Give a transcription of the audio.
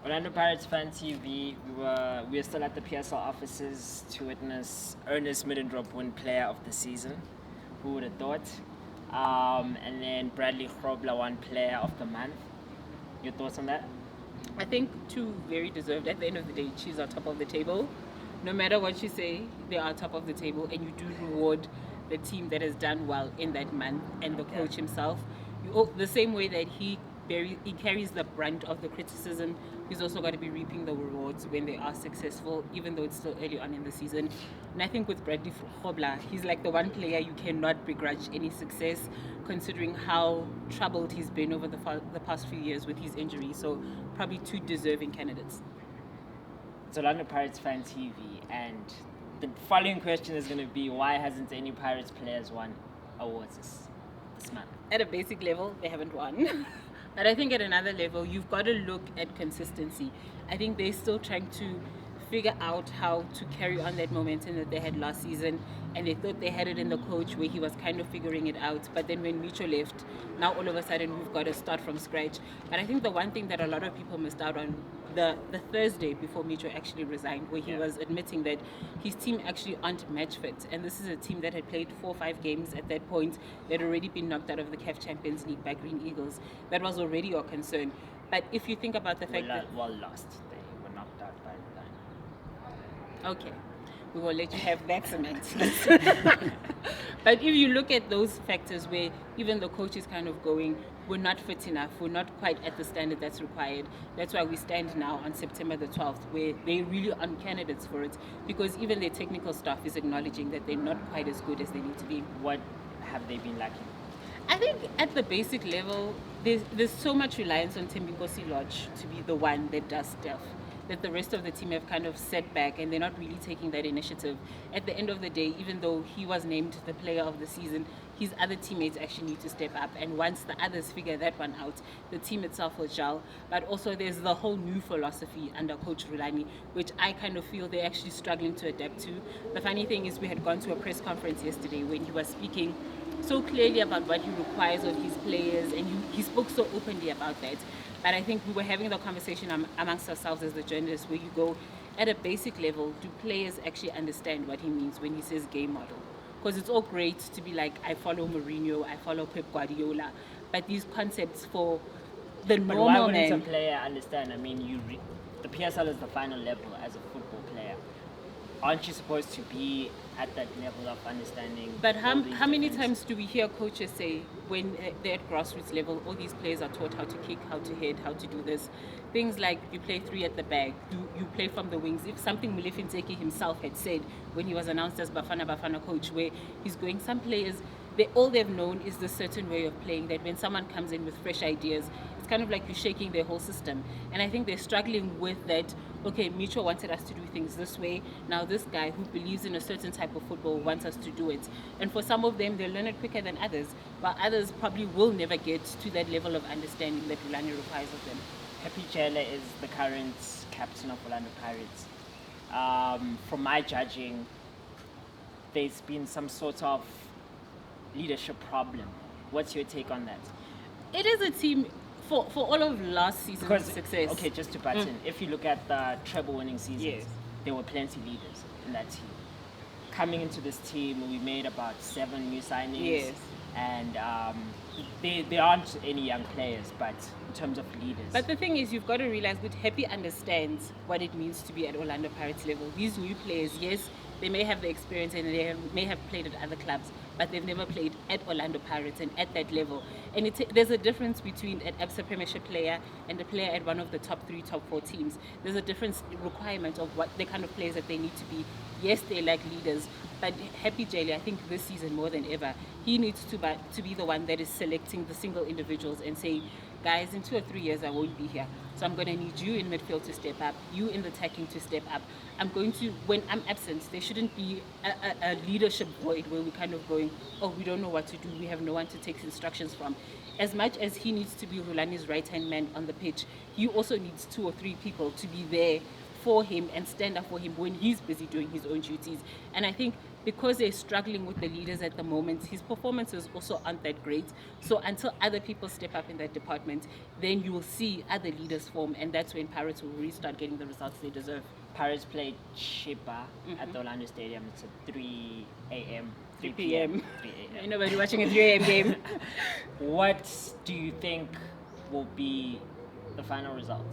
Orlando Pirates Fan TV, we were still at the PSL offices to witness Ernest Middendorp win Player of the Season. Who would have thought? And then Bradley Grobler won Player of the Month. Your thoughts on that? I think two very deserved. At the end of the day, Chiefs are top of the table. No matter what you say, they are top of the table, and you do reward the team that has done well in that month and the coach himself. The same way that he carries the brunt of the criticism, he's also got to be reaping the rewards when they are successful, even though it's still early on in the season. And I think with Bradley Grobler, he's like the one player you cannot begrudge any success, considering how troubled he's been over the past few years with his injury. So probably two deserving candidates. It's Orlando Pirates Fan TV, and the following question is going to be, why hasn't any Pirates players won awards this month? At a basic level, they haven't won. But I think at another level, you've got to look at consistency. I think they're still trying to figure out how to carry on that momentum that they had last season, and they thought they had it in the coach where he was kind of figuring it out. But then when Micho left, now all of a sudden we've got to start from scratch. But I think the one thing that a lot of people missed out on, the Thursday before Micho actually resigned, where he was admitting that his team actually aren't match fit, and this is a team that had played 4 or 5 games at that point. They'd already been knocked out of the CAF Champions League by Green Eagles. That was already your concern. But if you think about the fact that lost, they were knocked out by Rulani. Okay, we will let you have that semantics. But if you look at those factors where even the coach is kind of going, we're not fit enough, we're not quite at the standard that's required. That's why we stand now on September the 12th, where they really aren't candidates for it, because even their technical staff is acknowledging that they're not quite as good as they need to be. What have they been lacking? I think at the basic level, there's so much reliance on Thembinkosi Lodge to be the one that does stuff, that the rest of the team have kind of set back and they're not really taking that initiative. At the end of the day, even though he was named the player of the season, his other teammates actually need to step up. And once the others figure that one out, the team itself will gel. But also there's the whole new philosophy under Coach Rulani, which I kind of feel they're actually struggling to adapt to. The funny thing is we had gone to a press conference yesterday when he was speaking so clearly about what he requires of his players, and he spoke so openly about that. But I think we were having the conversation amongst ourselves as the journalists, where you go, at a basic level, do players actually understand what he means when he says game model? Because it's all great to be like, I follow Mourinho, I follow Pep Guardiola, but these concepts for the normal man... But why wouldn't a player understand? I mean, the PSL is the final level as a football player. Aren't you supposed to be at that level of understanding? But how many times do we hear coaches say, when they're at grassroots level, all these players are taught how to kick, how to head, how to do this? Things like you play 3 at the back, you play from the wings. If something Molefe Ntseki himself had said when he was announced as Bafana coach, where he's going, some players, all they've known is the certain way of playing, that when someone comes in with fresh ideas, it's kind of like you're shaking their whole system. And I think they're struggling with that. Okay, Micho wanted us to do things this way. Now this guy who believes in a certain type of football wants us to do it. And for some of them, they'll learn it quicker than others. But others probably will never get to that level of understanding that Rulani requires of them. Happy Jele is the current captain of Orlando Pirates. From my judging, there's been some sort of leadership problem. What's your take on that? It is a team... For all of last season's success. Okay, just to butt in, if you look at the treble-winning seasons, there were plenty leaders in that team. Coming into this team, we made about 7 new signings, and there aren't any young players, but in terms of leaders. But the thing is, you've got to realize that Happy understands what it means to be at Orlando Pirates level. These new players, yes, they may have the experience and they may have played at other clubs, but they've never played at Orlando Pirates and at that level. And there's a difference between an ABSA Premiership player and a player at one of the top 3, top 4 teams. There's a different requirement of what the kind of players that they need to be. Yes, they're like leaders, but Happy Jele, I think this season more than ever, he needs to be the one that is selecting the single individuals and saying, guys, in 2 or 3 years I won't be here. So I'm going to need you in midfield to step up, you in the attacking to step up. I'm going to, when I'm absent, there shouldn't be a leadership void where we're kind of going, oh, we don't know what to do, we have no one to take instructions from. As much as he needs to be Rulani's right-hand man on the pitch, he also needs 2 or 3 people to be there for him and stand up for him when he's busy doing his own duties. And I think because they're struggling with the leaders at the moment, his performances also aren't that great. So until other people step up in that department, then you will see other leaders form, and that's when Pirates will really start getting the results they deserve. Pirates played Chippa at Rulani Stadium. It's at 3 a.m. 3 p.m. 3 a.m. Ain't nobody watching a 3 a.m. game. What do you think will be the final result?